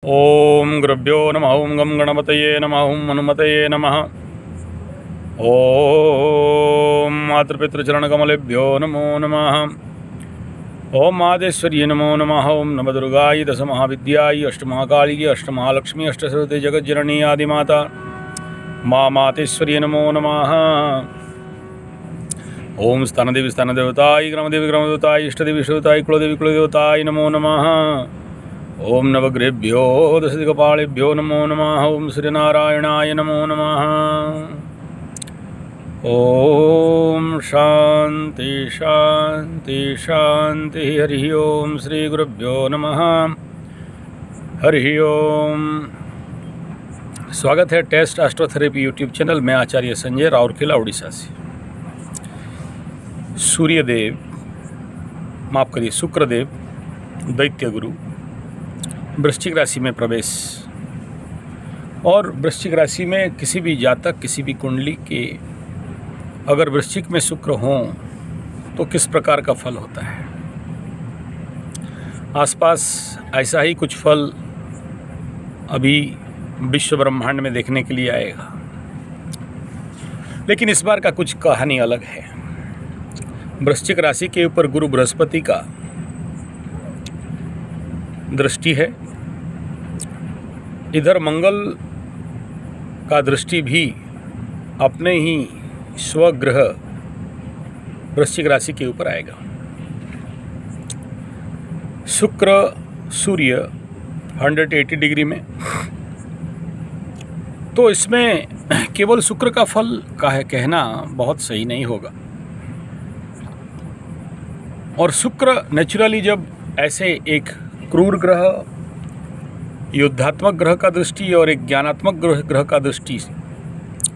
ओम गुरुभ्यो नमः। ओम गम गणपतये नमः। ओम हनुमतये नमः। ओम मातृपितृचरणकमलेभ्यो नमो नमः। ओम मादेश्वर्ये नमो नमः। ओम नवदुर्गायै दशमहाविद्यायै अष्टमहाकालिकै अष्टमहालक्ष्मी अष्टसरस्वती जगज्जननी आदिमाता माँ मातेश्वर्ये नमो नमः। ओम स्थानदेवी स्थानदेवतायै ग्रामदेवी ग्रामदेवतायै इष्टदेवी इष्टदेवतायै कुलदेवी कुलदेवतायै नमो नमः। ओम नवग्रहेभ्यो दशदिक्पालेभ्यो नमो नमः। ओम श्रीनारायणाय नमो नमः। ओम शांति शांति शांति। हरि ओम श्री गुरुभ्यो नमः। हरि ओम। स्वागत है टेस्ट एस्ट्रोथेरेपी यूट्यूब चैनल में। आचार्य संजय राउरकेला उड़ीसा से। सूर्यदेव माफ करिए शुक्रदेव दैत्य गुरु वृश्चिक राशि में प्रवेश। और वृश्चिक राशि में किसी भी जातक किसी भी कुंडली के अगर वृश्चिक में शुक्र हों तो किस प्रकार का फल होता है। आसपास ऐसा ही कुछ फल अभी विश्व ब्रह्मांड में देखने के लिए आएगा, लेकिन इस बार का कुछ कहानी अलग है। वृश्चिक राशि के ऊपर गुरु बृहस्पति का दृष्टि है। इधर मंगल का दृष्टि भी अपने ही स्वग्रह वृश्चिक राशि के ऊपर आएगा। शुक्र सूर्य 180 डिग्री में, तो इसमें केवल शुक्र का फल का है कहना बहुत सही नहीं होगा। और शुक्र नेचुरली जब ऐसे एक क्रूर ग्रह, युद्धात्मक ग्रह का दृष्टि और एक ज्ञानात्मक ग्रह का दृष्टि,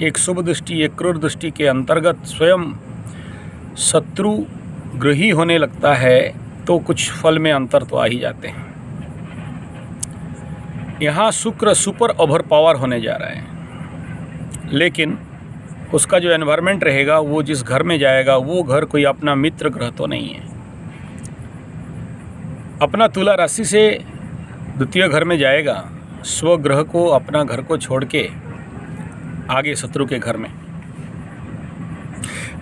एक शुभ दृष्टि एक क्रूर दृष्टि के अंतर्गत स्वयं शत्रु ग्रही होने लगता है, तो कुछ फल में अंतर तो आ ही जाते हैं। यहाँ शुक्र सुपर ओवर पावर होने जा रहा है, लेकिन उसका जो एनवायरनमेंट रहेगा, वो जिस घर में जाएगा वो घर कोई अपना मित्र ग्रह तो नहीं है। अपना तुला राशि से द्वितीय घर में जाएगा, स्वग्रह को अपना घर को छोड़ के आगे शत्रु के घर में।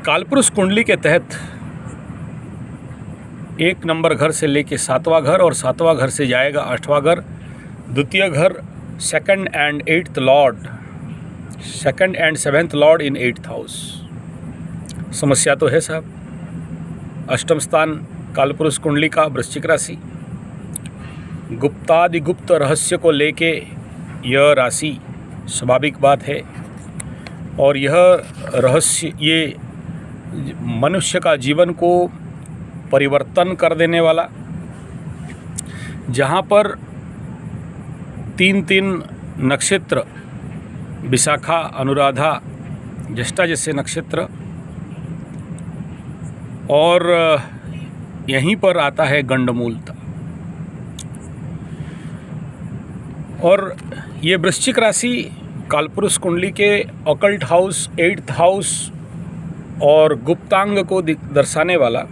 कालपुरुष कुंडली के तहत 1 नंबर घर से लेके 7वां घर, और 7वां घर से जाएगा 8वां घर। द्वितीय घर 2nd and 8th Lord, 2nd and 7th Lord in 8th house. समस्या तो है साहब। अष्टम स्थान कालपुरुष कुंडली का वृश्चिक राशि, गुप्तादि गुप्त रहस्य को लेके यह राशि स्वाभाविक बात है। और यह रहस्य ये मनुष्य का जीवन को परिवर्तन कर देने वाला, जहाँ पर 3 नक्षत्र विशाखा अनुराधा ज्येष्ठा जैसे नक्षत्र, और यहीं पर आता है गंडमूलता। और ये वृश्चिक राशि कालपुरुष कुंडली के ऑकल्ट हाउस 8th हाउस और गुप्तांग को दर्शाने वाला,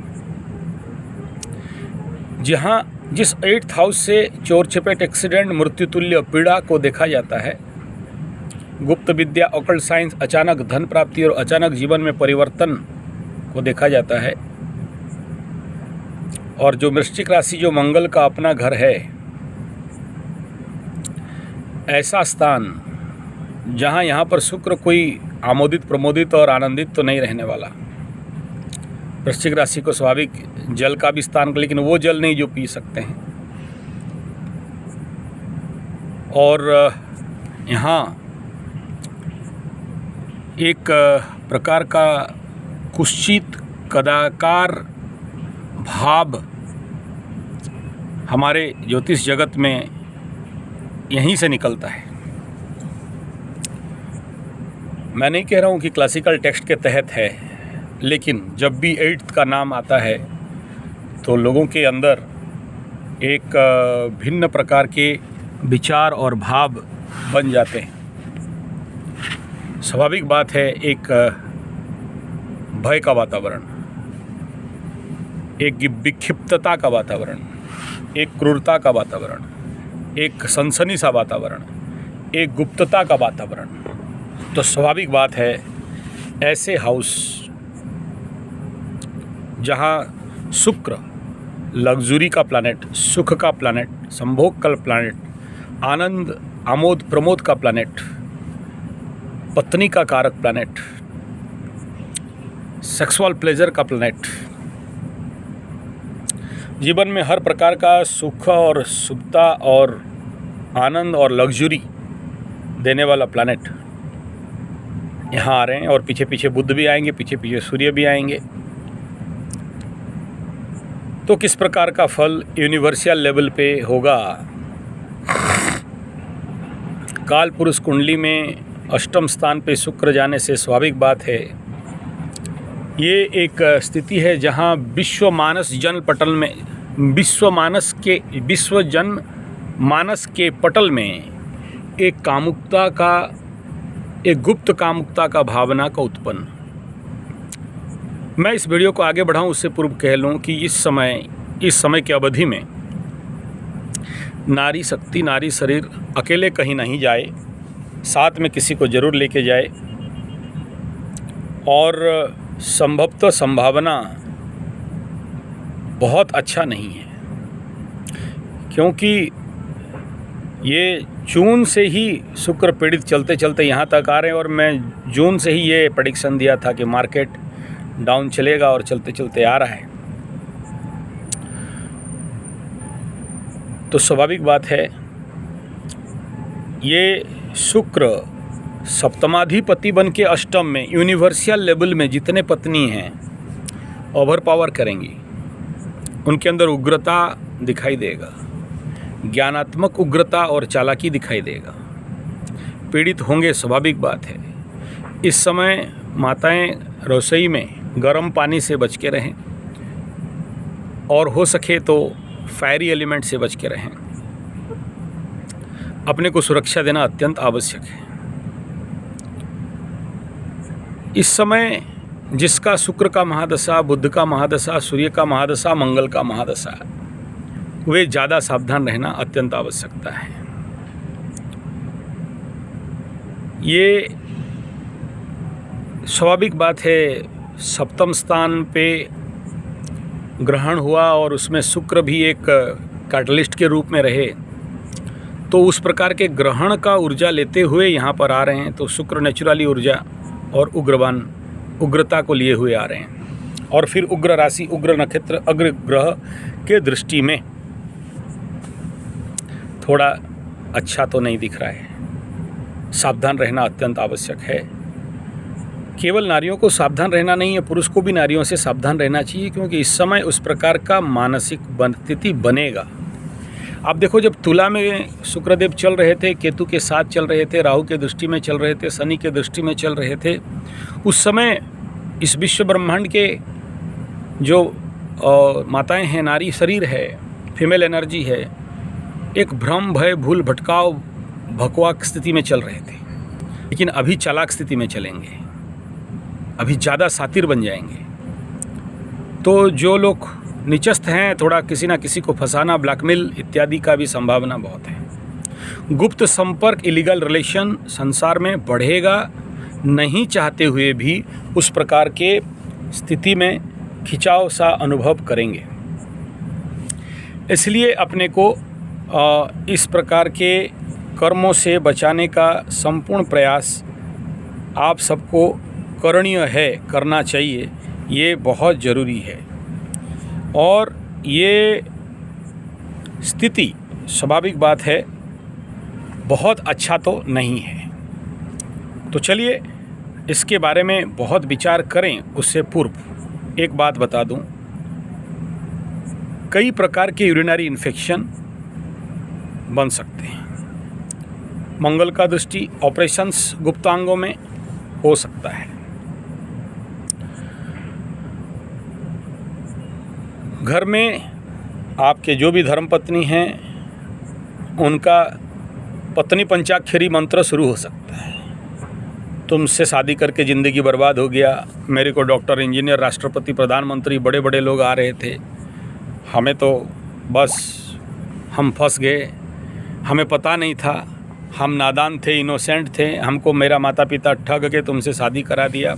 जहाँ जिस 8th हाउस से चोर चपेट एक्सीडेंट मृत्युतुल्य पीड़ा को देखा जाता है, गुप्त विद्या ऑकल्ट साइंस, अचानक धन प्राप्ति और अचानक जीवन में परिवर्तन को देखा जाता है। और जो वृश्चिक राशि जो मंगल का अपना घर है, ऐसा स्थान जहाँ यहाँ पर शुक्र कोई आमोदित प्रमोदित और आनंदित तो नहीं रहने वाला। वृश्चिक राशि को स्वाभाविक जल का भी स्थान, लेकिन वो जल नहीं जो पी सकते हैं। और यहाँ एक प्रकार का कुत्सित कदाकार भाव हमारे ज्योतिष जगत में यहीं से निकलता है। मैं नहीं कह रहा हूँ कि क्लासिकल टेक्स्ट के तहत है, लेकिन जब भी 8th का नाम आता है तो लोगों के अंदर एक भिन्न प्रकार के विचार और भाव बन जाते हैं। स्वाभाविक बात है, एक भय का वातावरण, एक विक्षिप्तता का वातावरण, एक क्रूरता का वातावरण, एक सनसनी सा वातावरण, एक गुप्तता का वातावरण। तो स्वाभाविक बात है ऐसे हाउस जहाँ शुक्र लग्जरी का प्लैनेट, सुख का प्लैनेट, संभोग का प्लैनेट, आनंद आमोद प्रमोद का प्लैनेट, पत्नी का कारक प्लैनेट, सेक्सुअल प्लेजर का प्लैनेट, जीवन में हर प्रकार का सुख और शुभता और आनंद और लग्जरी देने वाला प्लैनेट यहाँ आ रहे हैं। और पीछे पीछे बुध भी आएंगे, पीछे पीछे सूर्य भी आएंगे। तो किस प्रकार का फल यूनिवर्सल लेवल पे होगा? काल पुरुष कुंडली में अष्टम स्थान पे शुक्र जाने से स्वाभाविक बात है ये एक स्थिति है जहाँ विश्व जन मानस के पटल में एक कामुकता का, एक गुप्त कामुकता का भावना का उत्पन्न। मैं इस वीडियो को आगे बढ़ाऊं उससे पूर्व कह लूं कि इस समय की अवधि में नारी शक्ति, नारी शरीर अकेले कहीं नहीं जाए, साथ में किसी को ज़रूर लेके जाए। और संभवतः संभावना बहुत अच्छा नहीं है, क्योंकि ये जून से ही शुक्र पीड़ित चलते चलते यहाँ तक आ रहे हैं। और मैं जून से ही ये प्रेडिक्शन दिया था कि मार्केट डाउन चलेगा और चलते चलते आ रहा है। तो स्वाभाविक बात है ये शुक्र सप्तमाधिपति बन के अष्टम में यूनिवर्सल लेवल में जितने पत्नी हैं ओवर पावर करेंगी, उनके अंदर उग्रता दिखाई देगा, ज्ञानात्मक उग्रता और चालाकी दिखाई देगा, पीड़ित होंगे, स्वाभाविक बात है। इस समय माताएं रसोई में गर्म पानी से बच के रहें और हो सके तो फायरी एलिमेंट से बच के रहें। अपने को सुरक्षा देना अत्यंत आवश्यक है। इस समय जिसका शुक्र का महादशा, बुध का महादशा, सूर्य का महादशा, मंगल का महादशा, वे ज़्यादा सावधान रहना अत्यंत आवश्यकता है। ये स्वाभाविक बात है, सप्तम स्थान पे ग्रहण हुआ और उसमें शुक्र भी एक कैटलिस्ट के रूप में रहे, तो उस प्रकार के ग्रहण का ऊर्जा लेते हुए यहाँ पर आ रहे हैं। तो शुक्र नेचुरली ऊर्जा और उग्रता को लिए हुए आ रहे हैं। और फिर उग्र राशि, उग्र नक्षत्र, अग्र ग्रह के दृष्टि में थोड़ा अच्छा तो नहीं दिख रहा है। सावधान रहना अत्यंत आवश्यक है। केवल नारियों को सावधान रहना नहीं है, पुरुष को भी नारियों से सावधान रहना चाहिए, क्योंकि इस समय उस प्रकार का मानसिक स्थिति बनेगा। आप देखो, जब तुला में शुक्रदेव चल रहे थे, केतु के साथ चल रहे थे, राहु के दृष्टि में चल रहे थे, शनि के दृष्टि में चल रहे थे, उस समय इस विश्व ब्रह्मांड के जो माताएं हैं, नारी शरीर है, फीमेल एनर्जी है, एक भ्रम, भय, भूल, भटकाव, भकवा स्थिति में चल रहे थे। लेकिन अभी चालाक स्थिति में चलेंगे, अभी ज़्यादा सातिर बन जाएंगे। तो जो लोग निचस्थ हैं, थोड़ा किसी ना किसी को फंसाना, ब्लैकमेल इत्यादि का भी संभावना बहुत है। गुप्त संपर्क, इलीगल रिलेशन संसार में बढ़ेगा, नहीं चाहते हुए भी उस प्रकार के स्थिति में खिंचाव सा अनुभव करेंगे। इसलिए अपने को इस प्रकार के कर्मों से बचाने का संपूर्ण प्रयास आप सबको करणीय है, करना चाहिए, ये बहुत ज़रूरी है। और ये स्थिति स्वाभाविक बात है बहुत अच्छा तो नहीं है। तो चलिए इसके बारे में बहुत विचार करें। उससे पूर्व एक बात बता दूं, कई प्रकार के यूरिनरी इन्फेक्शन बन सकते हैं। मंगल का दृष्टि ऑपरेशंस गुप्तांगों में हो सकता है। घर में आपके जो भी धर्मपत्नी हैं, उनका पत्नी पंचाक्षरी मंत्र शुरू हो सकता है। तुमसे शादी करके ज़िंदगी बर्बाद हो गया, मेरे को डॉक्टर, इंजीनियर, राष्ट्रपति, प्रधानमंत्री, बड़े बड़े लोग आ रहे थे, हमें तो बस हम फंस गए, हमें पता नहीं था, हम नादान थे, इनोसेंट थे, हमको मेरा माता पिता ठग के तुमसे शादी करा दिया,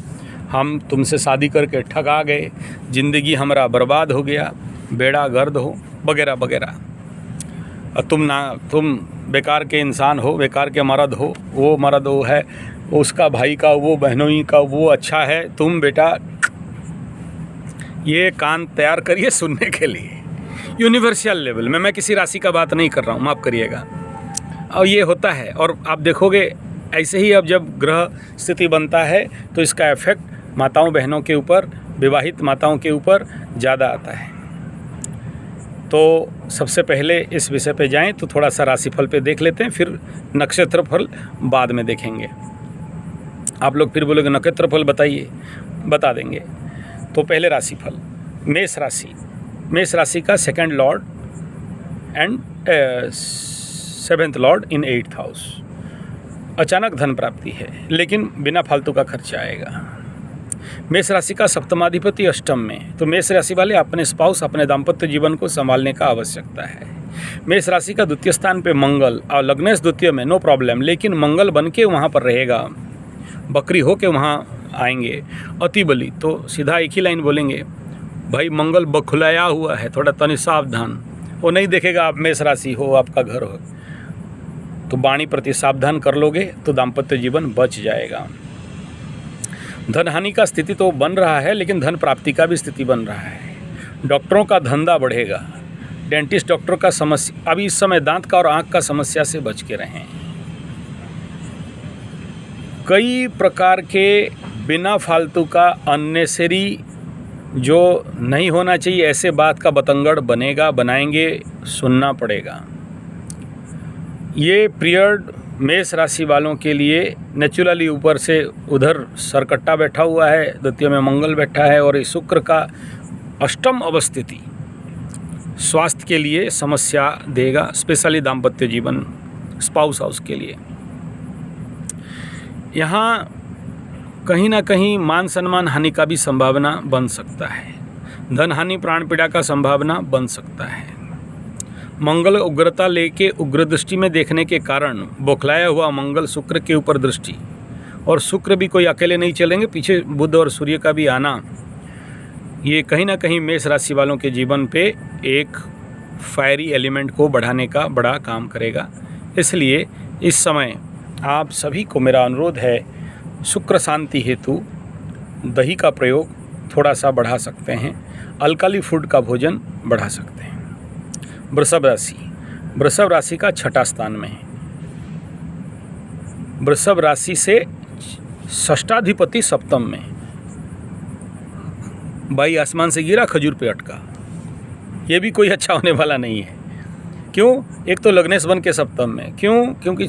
हम तुमसे शादी करके ठगा गए, ज़िंदगी हमारा बर्बाद हो गया, बेड़ा गर्द हो, वगैरह वगैरह। और तुम बेकार के इंसान हो, बेकार के मर्द हो, वो मर्द वो है, उसका भाई का वो बहनोई का वो अच्छा है, तुम बेटा। ये कान तैयार करिए सुनने के लिए, यूनिवर्सल लेवल में। मैं किसी राशि का बात नहीं कर रहा हूँ, माफ़ करिएगा। और ये होता है, और आप देखोगे ऐसे ही अब जब ग्रह स्थिति बनता है तो इसका इफेक्ट माताओं बहनों के ऊपर, विवाहित माताओं के ऊपर ज़्यादा आता है। तो सबसे पहले इस विषय पे जाएं तो थोड़ा सा राशिफल पे देख लेते हैं, फिर नक्षत्रफल बाद में देखेंगे। आप लोग फिर बोलोगे नक्षत्रफल बताइए, बता देंगे। तो पहले राशिफल, मेष राशि। मेष राशि का second Lord and 7th Lord in 8th house. अचानक धन प्राप्ति है, लेकिन बिना फालतू का खर्चा आएगा। मेष राशि का सप्तमाधिपति अष्टम में, तो मेष राशि वाले अपने स्पाउस, अपने दाम्पत्य जीवन को संभालने का आवश्यकता है। मेष राशि का द्वितीय स्थान पे मंगल, और लग्नेश द्वितीय में नो प्रॉब्लम, लेकिन मंगल बन के वहाँ पर रहेगा, बकरी हो के वहाँ आएंगे। अति बली, तो सीधा एक ही लाइन बोलेंगे, भाई मंगल बखुलाया हुआ है, थोड़ा तनि सावधान। वो नहीं देखेगा आप मेष राशि हो, आपका घर हो, तो वाणी प्रति सावधान कर लोगे तो दाम्पत्य जीवन बच जाएगा। धन हानि का स्थिति तो बन रहा है, लेकिन धन प्राप्ति का भी स्थिति बन रहा है। डॉक्टरों का धंधा बढ़ेगा। डेंटिस्ट डॉक्टर का समस्या, अभी इस समय दांत का और आँख का समस्या से बच के रहें। कई प्रकार के बिना फालतू का अननेसेसरी जो नहीं होना चाहिए, ऐसे बात का बतंगड़ बनेगा, बनाएंगे, सुनना पड़ेगा। ये पीरियड मेष राशि वालों के लिए नेचुरली ऊपर से उधर सरकट्टा बैठा हुआ है, द्वितीय में मंगल बैठा है, और इस शुक्र का अष्टम अवस्थिति स्वास्थ्य के लिए समस्या देगा, स्पेशली दाम्पत्य जीवन, स्पाउस हाउस के लिए। यहाँ कहीं ना कहीं मान सम्मान हानि का भी संभावना बन सकता है। धन हानि, प्राण पीड़ा का संभावना बन सकता है। मंगल उग्रता लेके उग्र दृष्टि में देखने के कारण बौखलाया हुआ मंगल शुक्र के ऊपर दृष्टि, और शुक्र भी कोई अकेले नहीं चलेंगे, पीछे बुध और सूर्य का भी आना, ये कहीं ना कहीं मेष राशि वालों के जीवन पे एक फायरी एलिमेंट को बढ़ाने का बड़ा काम करेगा। इसलिए इस समय आप सभी को मेरा अनुरोध है, शुक्र शांति हेतु दही का प्रयोग थोड़ा सा बढ़ा सकते हैं, अल्कली फूड का भोजन बढ़ा सकते हैं। वृषभ राशि, वृषभ राशि का छठा स्थान में है। वृषभ राशि से षष्ठाधिपति सप्तम में, भाई आसमान से गिरा खजूर पे अटका, ये भी कोई अच्छा होने वाला नहीं है। क्यों? एक तो लग्नेश बन के सप्तम में, क्यों? क्योंकि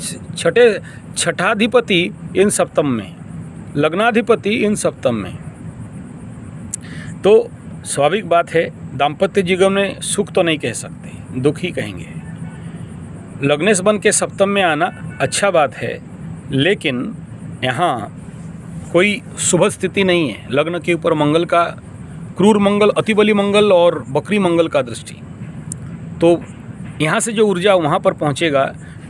छठाधिपति इन सप्तम में, लग्नाधिपति इन सप्तम में, तो स्वाभाविक बात है दाम्पत्य जीवन में सुख तो नहीं कह सकते, दुख ही कहेंगे। लग्नेश बन के सप्तम में आना अच्छा बात है, लेकिन यहाँ कोई शुभ स्थिति नहीं है। लग्न के ऊपर मंगल का, क्रूर मंगल, अतिबली मंगल और बकरी मंगल का दृष्टि, तो यहाँ से जो ऊर्जा वहाँ पर पहुँचेगा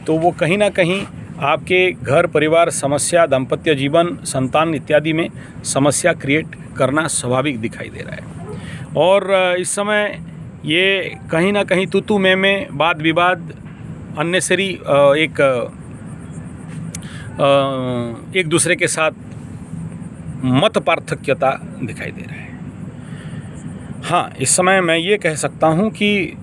तो वो कहीं ना कहीं आपके घर परिवार समस्या, दाम्पत्य जीवन, संतान इत्यादि में समस्या क्रिएट करना स्वाभाविक दिखाई दे रहा है। और इस समय ये कहीं ना कहीं तू में वाद विवाद, अननेसेसरी एक दूसरे के साथ मत पार्थक्यता दिखाई दे रहा है। हाँ, इस समय मैं ये कह सकता हूँ कि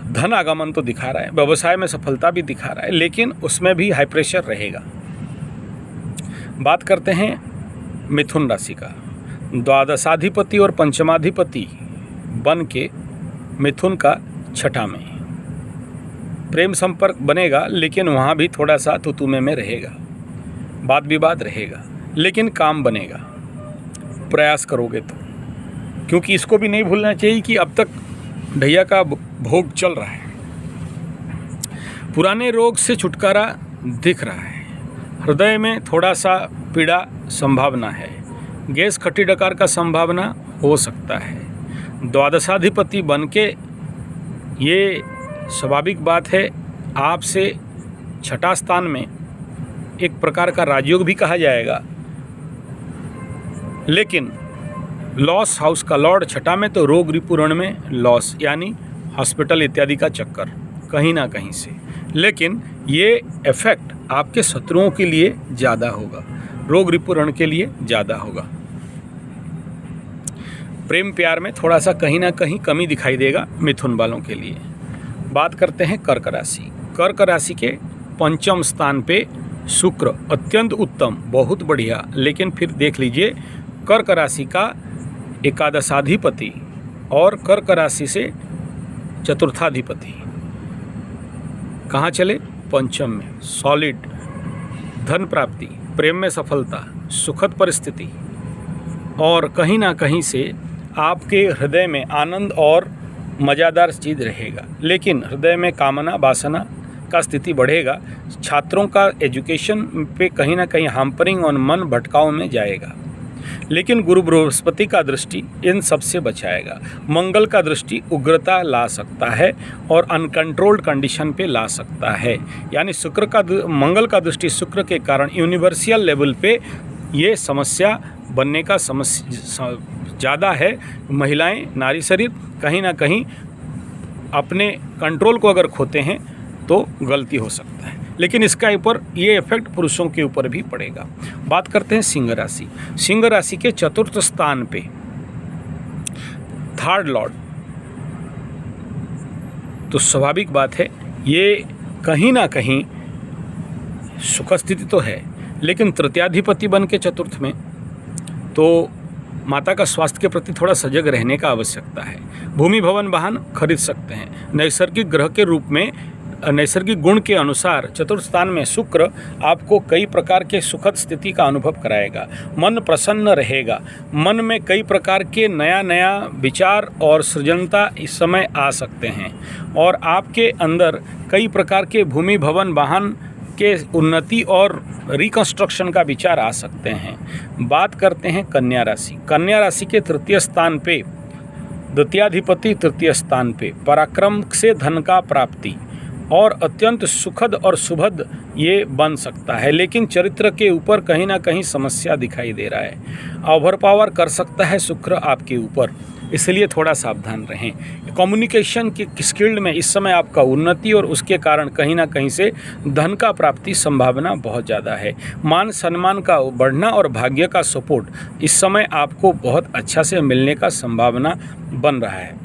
धन आगमन तो दिखा रहा है, व्यवसाय में सफलता भी दिखा रहा है, लेकिन उसमें भी हाई प्रेशर रहेगा। बात करते हैं मिथुन राशि का। द्वादशाधिपति और पंचमाधिपति बन के मिथुन का छठा में, प्रेम संपर्क बनेगा, लेकिन वहाँ भी थोड़ा सा तुतुमे में रहेगा, वाद विवाद रहेगा, लेकिन काम बनेगा, प्रयास करोगे तो। क्योंकि इसको भी नहीं भूलना चाहिए कि अब तक ढैया का भोग चल रहा है, पुराने रोग से छुटकारा दिख रहा है, हृदय में थोड़ा सा पीड़ा संभावना है, गैस खट्टी डकार का संभावना हो सकता है। द्वादशाधिपति बन के, ये स्वाभाविक बात है, आपसे छठा स्थान में एक प्रकार का राजयोग भी कहा जाएगा, लेकिन लॉस हाउस का लॉर्ड छठा में, तो रोग रिपुरण में लॉस यानी हॉस्पिटल इत्यादि का चक्कर कहीं ना कहीं से। लेकिन ये इफेक्ट आपके शत्रुओं के लिए ज़्यादा होगा, रोग रिपुरण के लिए ज़्यादा होगा। प्रेम प्यार में थोड़ा सा कहीं ना कहीं कमी दिखाई देगा मिथुन वालों के लिए। बात करते हैं कर्क राशि। कर्क राशि के पंचम स्थान पे शुक्र अत्यंत उत्तम, बहुत बढ़िया। लेकिन फिर देख लीजिए कर्क राशि का एकादशाधिपति और कर्क राशि से चतुर्थाधिपति कहाँ चले? पंचम में। सॉलिड धन प्राप्ति, प्रेम में सफलता, सुखद परिस्थिति और कहीं ना कहीं से आपके हृदय में आनंद और मज़ेदार चीज़ रहेगा। लेकिन हृदय में कामना वासना का स्थिति बढ़ेगा। छात्रों का एजुकेशन पे कहीं ना कहीं हैम्परिंग और मन भटकाव में जाएगा। लेकिन गुरु बृहस्पति का दृष्टि इन सब से बचाएगा। मंगल का दृष्टि उग्रता ला सकता है और अनकंट्रोल्ड कंडीशन पे ला सकता है। यानी मंगल का दृष्टि शुक्र के कारण यूनिवर्सल लेवल पे ये समस्या बनने का ज़्यादा है। महिलाएं, नारी शरीर कहीं ना कहीं अपने कंट्रोल को अगर खोते हैं तो गलती हो सकता है। लेकिन इसका ऊपर ये इफेक्ट पुरुषों के ऊपर भी पड़ेगा। बात करते हैं सिंह राशि। सिंह राशि के चतुर्थ स्थान पे थर्ड लॉर्ड, तो स्वाभाविक बात है ये कहीं ना कहीं सुख स्थिति तो है, लेकिन तृतीयाधिपति बन के चतुर्थ में, तो माता का स्वास्थ्य के प्रति थोड़ा सजग रहने का आवश्यकता है। भूमि भवन वाहन खरीद सकते हैं। नैसर्गिक ग्रह के रूप में नैसर्गिक गुण के अनुसार चतुर्थ स्थान में शुक्र आपको कई प्रकार के सुखद स्थिति का अनुभव कराएगा। मन प्रसन्न रहेगा। मन में कई प्रकार के नया विचार और सृजनता इस समय आ सकते हैं और आपके अंदर कई प्रकार के भूमि भवन वाहन के उन्नति और रिकंस्ट्रक्शन का विचार आ सकते हैं। बात करते हैं कन्या राशि। कन्या राशि के तृतीय स्थान पे द्वितीयाधिपति तृतीय स्थान पे पराक्रम से धन का प्राप्ति और अत्यंत सुखद और सुभद ये बन सकता है। लेकिन चरित्र के ऊपर कहीं ना कहीं समस्या दिखाई दे रहा है। ओवर पावर कर सकता है शुक्र आपके ऊपर, इसलिए थोड़ा सावधान रहें। कम्युनिकेशन की स्किल्ड में इस समय आपका उन्नति और उसके कारण कहीं ना कहीं से धन का प्राप्ति संभावना बहुत ज़्यादा है। मान सम्मान का बढ़ना और भाग्य का सपोर्ट इस समय आपको बहुत अच्छा से मिलने का संभावना बन रहा है।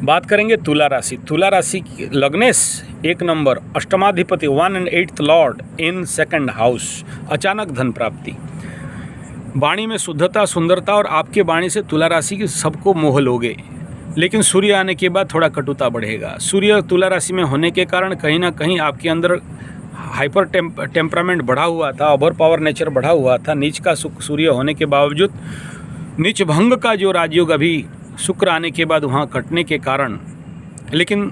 बात करेंगे तुला राशि। तुला राशि लग्नेश 1 नंबर, अष्टमाधिपति 1 and 8th lord in second house, अचानक धन प्राप्ति। वाणी में शुद्धता, सुंदरता और आपके वाणी से तुला राशि की सबको मोह लोगे। लेकिन सूर्य आने के बाद थोड़ा कटुता बढ़ेगा। सूर्य तुला राशि में होने के कारण कहीं ना कहीं आपके अंदर हाइपर टेम्परामेंट बढ़ा हुआ था, ओवर पावर नेचर बढ़ा हुआ था। नीच का सूर्य होने के बावजूद नीच भंग का जो राजयोग अभी शुक्र आने के बाद वहाँ कटने के कारण, लेकिन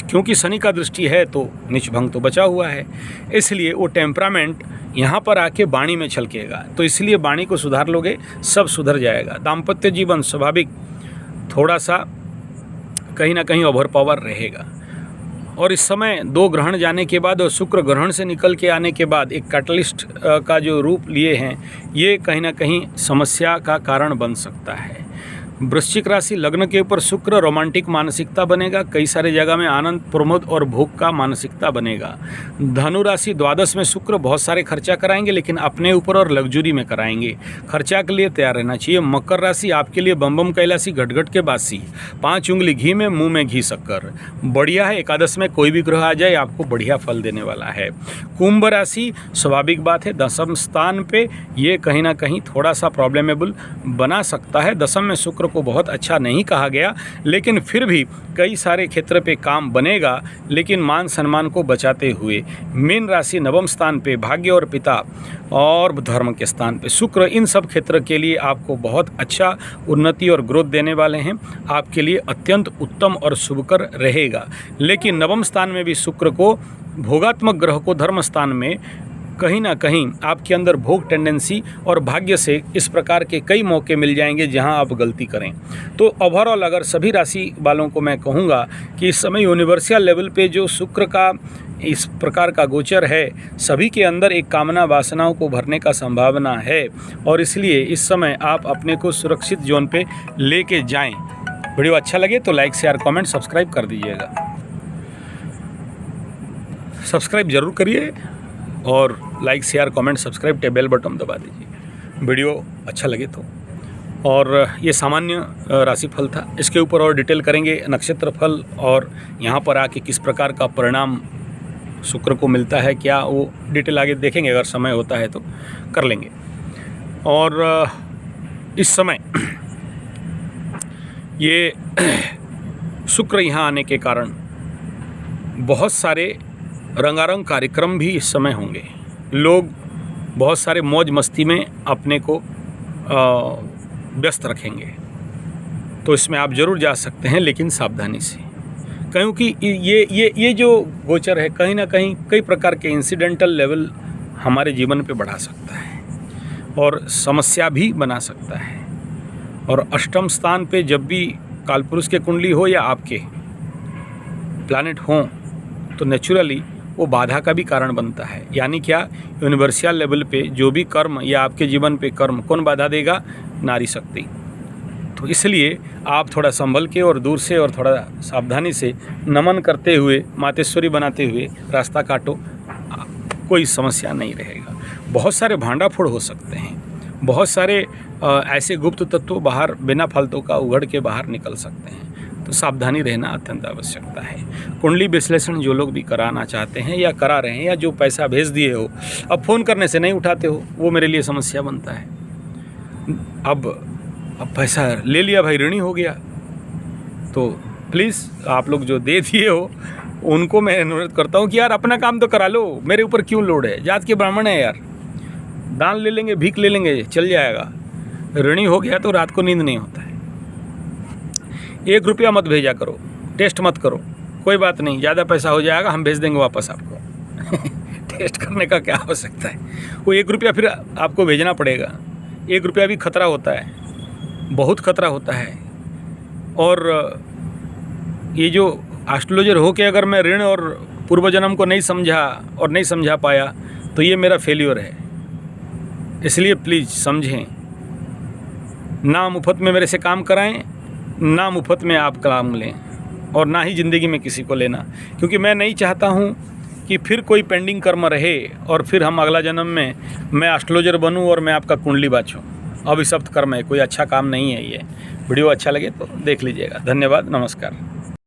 क्योंकि शनि का दृष्टि है तो नीच भंग तो बचा हुआ है, इसलिए वो टेम्परामेंट यहाँ पर आके वाणी में छलकेगा। तो इसलिए वाणी को सुधार लोगे, सब सुधर जाएगा। दाम्पत्य जीवन स्वाभाविक थोड़ा सा कहीं ना कहीं ओवर पावर रहेगा। और इस समय 2 ग्रहण जाने के बाद और शुक्र ग्रहण से निकल के आने के बाद एक कैटलिस्ट का जो रूप लिए हैं, ये कहीं ना कहीं समस्या का कारण बन सकता है। वृश्चिक राशि लग्न के ऊपर शुक्र, रोमांटिक मानसिकता बनेगा। कई सारे जगह में आनंद, प्रमोद और भोग का मानसिकता बनेगा। धनु राशि द्वादश में शुक्र बहुत सारे खर्चा कराएंगे, लेकिन अपने ऊपर और लग्जरी में कराएंगे। खर्चा के लिए तैयार रहना चाहिए। मकर राशि आपके लिए बम कैलासी, घट के बासी, 5 उंगली घी में, मुंह में घी शक्कर, बढ़िया है। एकादश में कोई भी ग्रह आ जाए आपको बढ़िया फल देने वाला है। कुंभ राशि स्वाभाविक बात है, दशम स्थान पे ये कहीं ना कहीं थोड़ा सा प्रॉब्लमेबल बना सकता है। दशम में शुक्र को बहुत अच्छा नहीं कहा गया, लेकिन फिर भी कई सारे क्षेत्र पे काम बनेगा, लेकिन मान सम्मान को बचाते हुए। मीन राशि नवम स्थान पे भाग्य और पिता और धर्म के स्थान पे शुक्र, इन सब क्षेत्र के लिए आपको बहुत अच्छा उन्नति और ग्रोथ देने वाले हैं। आपके लिए अत्यंत उत्तम और शुभकर रहेगा। लेकिन नवम स्थान में भी शुक्र को, भोगात्मक ग्रह को धर्म स्थान में कहीं ना कहीं आपके अंदर भोग टेंडेंसी और भाग्य से इस प्रकार के कई मौके मिल जाएंगे जहां आप गलती करें। तो ओवरऑल अगर सभी राशि वालों को मैं कहूँगा कि इस समय यूनिवर्सल लेवल पे जो शुक्र का इस प्रकार का गोचर है, सभी के अंदर एक कामना वासनाओं को भरने का संभावना है और इसलिए इस समय आप अपने को सुरक्षित जोन पे लेके जाएं। वीडियो अच्छा लगे तो लाइक शेयर कमेंट सब्सक्राइब कर दीजिएगा। सब्सक्राइब जरूर करिए और like share comment subscribe bell button दबा दीजिए वीडियो अच्छा लगे तो। और ये सामान्य राशिफल था, इसके ऊपर और डिटेल करेंगे नक्षत्र फल और यहाँ पर आके किस प्रकार का परिणाम शुक्र को मिलता है, क्या वो डिटेल आगे देखेंगे, अगर समय होता है तो कर लेंगे। और इस समय ये शुक्र यहाँ आने के कारण बहुत सारे रंगारंग कार्यक्रम भी इस समय होंगे। लोग बहुत सारे मौज मस्ती में अपने को व्यस्त रखेंगे, तो इसमें आप ज़रूर जा सकते हैं, लेकिन सावधानी से, क्योंकि ये जो गोचर है कहीं ना कहीं कई प्रकार के इंसिडेंटल लेवल हमारे जीवन पे बढ़ा सकता है और समस्या भी बना सकता है। और अष्टम स्थान पे जब भी कालपुरुष के कुंडली हो या आपके प्लैनेट हों तो नेचुरली वो बाधा का भी कारण बनता है। यानी क्या, यूनिवर्सल लेवल पे जो भी कर्म या आपके जीवन पे कर्म कौन बाधा देगा? नारी शक्ति। तो इसलिए आप थोड़ा संभल के और दूर से और थोड़ा सावधानी से नमन करते हुए, मातेश्वरी बनाते हुए रास्ता काटो, कोई समस्या नहीं रहेगा। बहुत सारे भांडाफोड़ हो सकते हैं, बहुत सारे ऐसे गुप्त तत्व बाहर बिना फालतू का उघड़ के बाहर निकल सकते हैं, तो सावधानी रहना अत्यंत आवश्यकता है। कुंडली विश्लेषण जो लोग भी कराना चाहते हैं या करा रहे हैं, या जो पैसा भेज दिए हो, अब फ़ोन करने से नहीं उठाते हो, वो मेरे लिए समस्या बनता है। अब पैसा ले लिया भाई, ऋणी हो गया, तो प्लीज़ आप लोग जो दे दिए हो उनको मैं अनुरोध करता हूँ कि यार अपना काम तो करा लो, मेरे ऊपर क्यों लोड है? जात के ब्राह्मण है यार, दान ले लेंगे, भीख ले लेंगे, चल जाएगा। ऋणी हो गया तो रात को नींद नहीं होता है। 1 रुपया मत भेजा करो, टेस्ट मत करो, कोई बात नहीं, ज़्यादा पैसा हो जाएगा, हम भेज देंगे वापस आपको। टेस्ट करने का क्या आवश्यकता है? वो 1 रुपया फिर आपको भेजना पड़ेगा। 1 रुपया भी खतरा होता है, बहुत खतरा होता है। और ये जो एस्ट्रोलॉजर हो के अगर मैं ऋण और पूर्व जन्म को नहीं समझा और नहीं समझा पाया तो ये मेरा फेल्योर है। इसलिए प्लीज़ समझें, ना मुफ्त में मेरे से काम कराएं, ना मुफ्त में आप काम लें, और ना ही ज़िंदगी में किसी को लेना, क्योंकि मैं नहीं चाहता हूँ कि फिर कोई पेंडिंग कर्म रहे और फिर हम अगला जन्म में मैं एस्ट्रोलॉजर बनूँ और मैं आपका कुंडली बाँचूँ। अभिशप्त कर्म है, कोई अच्छा काम नहीं है ये। वीडियो अच्छा लगे तो देख लीजिएगा। धन्यवाद, नमस्कार।